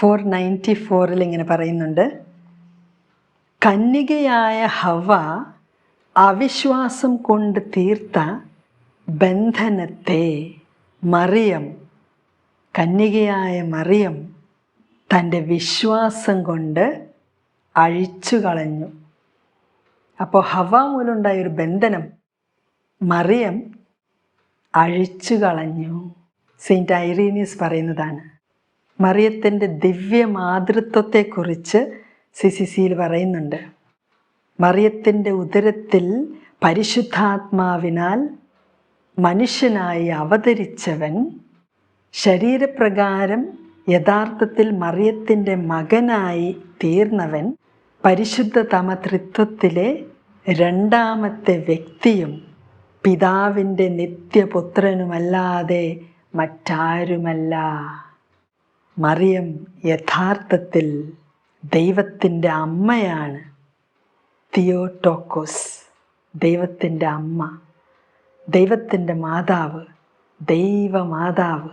494 ഇങ്ങനെ പറയുന്നുണ്ട്, കന്യകയായ ഹവ്വ അവിശ്വാസം കൊണ്ട് തീർത്ത ബന്ധനത്തെ കന്യകയായ മറിയം തൻ്റെ വിശ്വാസം കൊണ്ട് അഴിച്ചു കളഞ്ഞു. അപ്പോൾ ഹവ്വ മൂലമുണ്ടായൊരു ബന്ധനം മറിയം അഴിച്ചു കളഞ്ഞു. സെയിൻറ്റ് ഐറീനിയസ് പറയുന്നതാണ്. മറിയത്തിൻ്റെ ദിവ്യ മാതൃത്വത്തെക്കുറിച്ച് CCCയിൽ പറയുന്നുണ്ട്. മറിയത്തിൻ്റെ ഉദരത്തിൽ പരിശുദ്ധാത്മാവിനാൽ മനുഷ്യനായി അവതരിച്ചവൻ ശരീരപ്രകാരം യഥാർത്ഥത്തിൽ മറിയത്തിൻ്റെ മകനായി തീർന്നവൻ പരിശുദ്ധതമ ത്രിത്വത്തിലെ രണ്ടാമത്തെ വ്യക്തിയും പിതാവിൻ്റെ നിത്യപുത്രനുമല്ലാതെ മറ്റാരുമല്ല. മറിയം യഥാർത്ഥത്തിൽ ദൈവത്തിൻ്റെ അമ്മയാണ്. തിയോട്ടോക്കോസ്, ദൈവത്തിൻ്റെ അമ്മ, ദൈവത്തിൻ്റെ മാതാവ്, ദൈവമാതാവ്.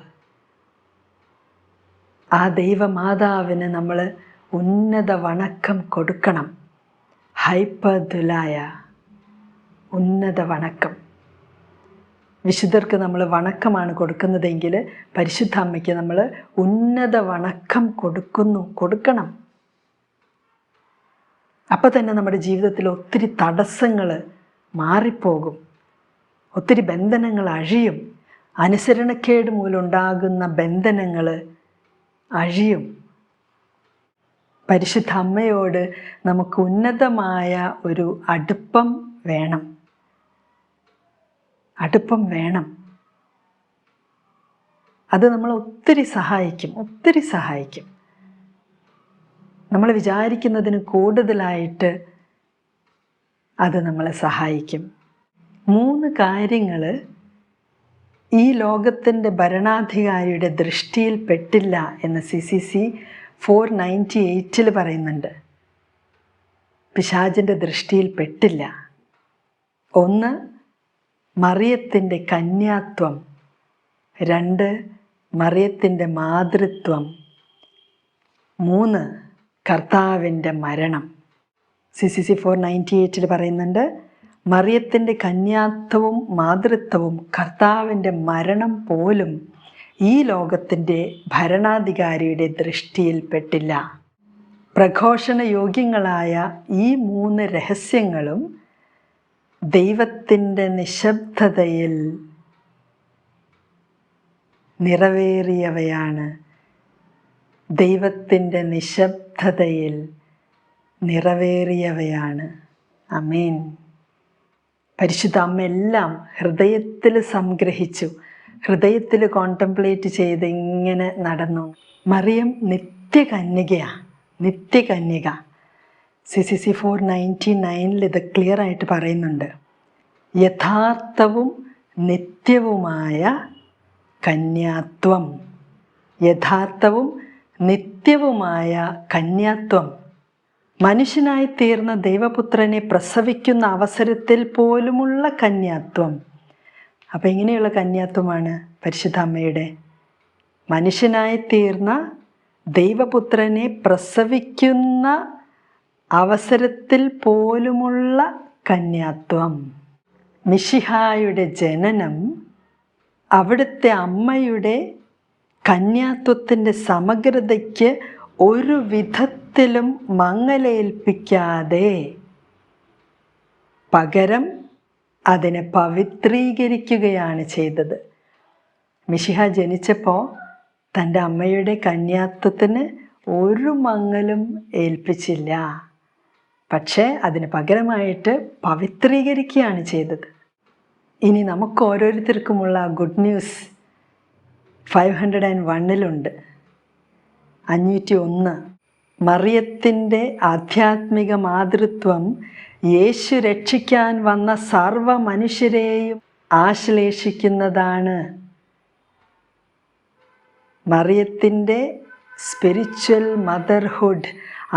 ആ ദൈവമാതാവിന് നമ്മൾ ഉന്നത വണക്കം കൊടുക്കണം. ഹൈപ്പദുലായ, ഉന്നത വണക്കം. വിശുദ്ധർക്ക് നമ്മൾ വണക്കമാണ് കൊടുക്കുന്നതെങ്കിൽ പരിശുദ്ധ അമ്മയ്ക്ക് നമ്മൾ ഉന്നത വണക്കം കൊടുക്കണം. അപ്പോൾ തന്നെ നമ്മുടെ ജീവിതത്തിൽ ഒത്തിരി തടസ്സങ്ങൾ മാറിപ്പോകും, ഒത്തിരി ബന്ധനങ്ങൾ അഴിയും. അനുസരണക്കേട് മൂലമുണ്ടാകുന്ന ബന്ധനങ്ങൾ അഴിയും. പരിശുദ്ധ അമ്മയോട് നമുക്ക് ഉന്നതമായ ഒരു അടുപ്പം വേണം. അത് നമ്മളെ ഒത്തിരി സഹായിക്കും. നമ്മൾ വിചാരിക്കുന്നതിന് കൂടുതലായിട്ട് അത് നമ്മളെ സഹായിക്കും. 3 കാര്യങ്ങൾ ഈ ലോകത്തിൻ്റെ ഭരണാധികാരിയുടെ ദൃഷ്ടിയിൽ പെട്ടില്ല എന്ന് CCC 498 പറയുന്നുണ്ട്. പിശാചിൻ്റെ ദൃഷ്ടിയിൽ പെട്ടില്ല. 1, മറിയത്തിൻ്റെ കന്യാത്വം. 2, മറിയത്തിൻ്റെ മാതൃത്വം. 3, കർത്താവിൻ്റെ മരണം. CCC 498 പറയുന്നുണ്ട്, മറിയത്തിൻ്റെ കന്യാത്വവും മാതൃത്വവും കർത്താവിൻ്റെ മരണം പോലും ഈ ലോകത്തിൻ്റെ ഭരണാധികാരിയുടെ ദൃഷ്ടിയിൽ പെട്ടില്ല. പ്രഘോഷണയോഗ്യങ്ങളായ ഈ 3 രഹസ്യങ്ങളും ദൈവത്തിൻ്റെ നിശബ്ദതയിൽ നിറവേറിയവയാണ്. ദൈവത്തിൻ്റെ നിശബ്ദതയിൽ നിറവേറിയവയാണ്. ആമേൻ. പരിശുദ്ധ അമ്മ എല്ലാം ഹൃദയത്തിൽ സംഗ്രഹിച്ചു, ഹൃദയത്തിൽ കോണ്ടംപ്ലേറ്റ് ചെയ്ത് ഇങ്ങനെ നടന്നു. മറിയം നിത്യകന്യക. CCC 499 ഇത് ക്ലിയറായിട്ട് പറയുന്നുണ്ട്. യഥാർത്ഥവും നിത്യവുമായ കന്യാത്വം. മനുഷ്യനായി തീർന്ന ദൈവപുത്രനെ പ്രസവിക്കുന്ന അവസരത്തിൽ പോലുമുള്ള കന്യാത്വം. അപ്പം ഇങ്ങനെയുള്ള കന്യാത്വമാണ് പരിശുദ്ധ അമ്മയുടെ. മനുഷ്യനായി തീർന്ന ദൈവപുത്രനെ പ്രസവിക്കുന്ന അവസരത്തിൽ പോലുമുള്ള കന്യാത്വം. മിശിഹായുടെ ജനനം അവിടുത്തെ അമ്മയുടെ കന്യാത്വത്തിൻ്റെ സമഗ്രതയ്ക്ക് ഒരു വിധത്തിലും മങ്ങലേൽപ്പിക്കാതെ പകരം അതിനെ പവിത്രീകരിക്കുകയാണ് ചെയ്തത്. മിശിഹ ജനിച്ചപ്പോൾ തൻ്റെ അമ്മയുടെ കന്യാത്വത്തിന് ഒരു മങ്ങലും ഏൽപ്പിച്ചില്ല. പക്ഷേ അതിന് പകരമായിട്ട് പവിത്രീകരിക്കുകയാണ് ചെയ്തത്. ഇനി നമുക്ക് ഓരോരുത്തർക്കുമുള്ള ഗുഡ് ന്യൂസ് 501 501. മറിയത്തിൻ്റെ ആധ്യാത്മിക മാതൃത്വം യേശു രക്ഷിക്കാൻ വന്ന സർവ മനുഷ്യരെയും ആശ്ലേഷിക്കുന്നതാണ്. മറിയത്തിൻ്റെ സ്പിരിച്വൽ മദർഹുഡ്,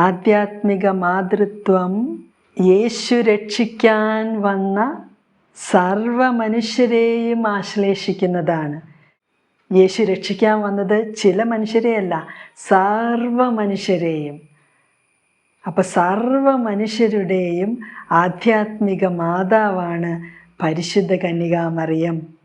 ആധ്യാത്മിക മാതൃത്വം യേശു രക്ഷിക്കാൻ വന്ന സർവ മനുഷ്യരെയും ആശ്ലേഷിക്കുന്നതാണ്. യേശു രക്ഷിക്കാൻ വന്നത് ചില മനുഷ്യരെയല്ല, സർവ മനുഷ്യരെയും. അപ്പം സർവ മനുഷ്യരുടെയും ആധ്യാത്മിക മാതാവാണ് പരിശുദ്ധ കന്യകാമറിയം.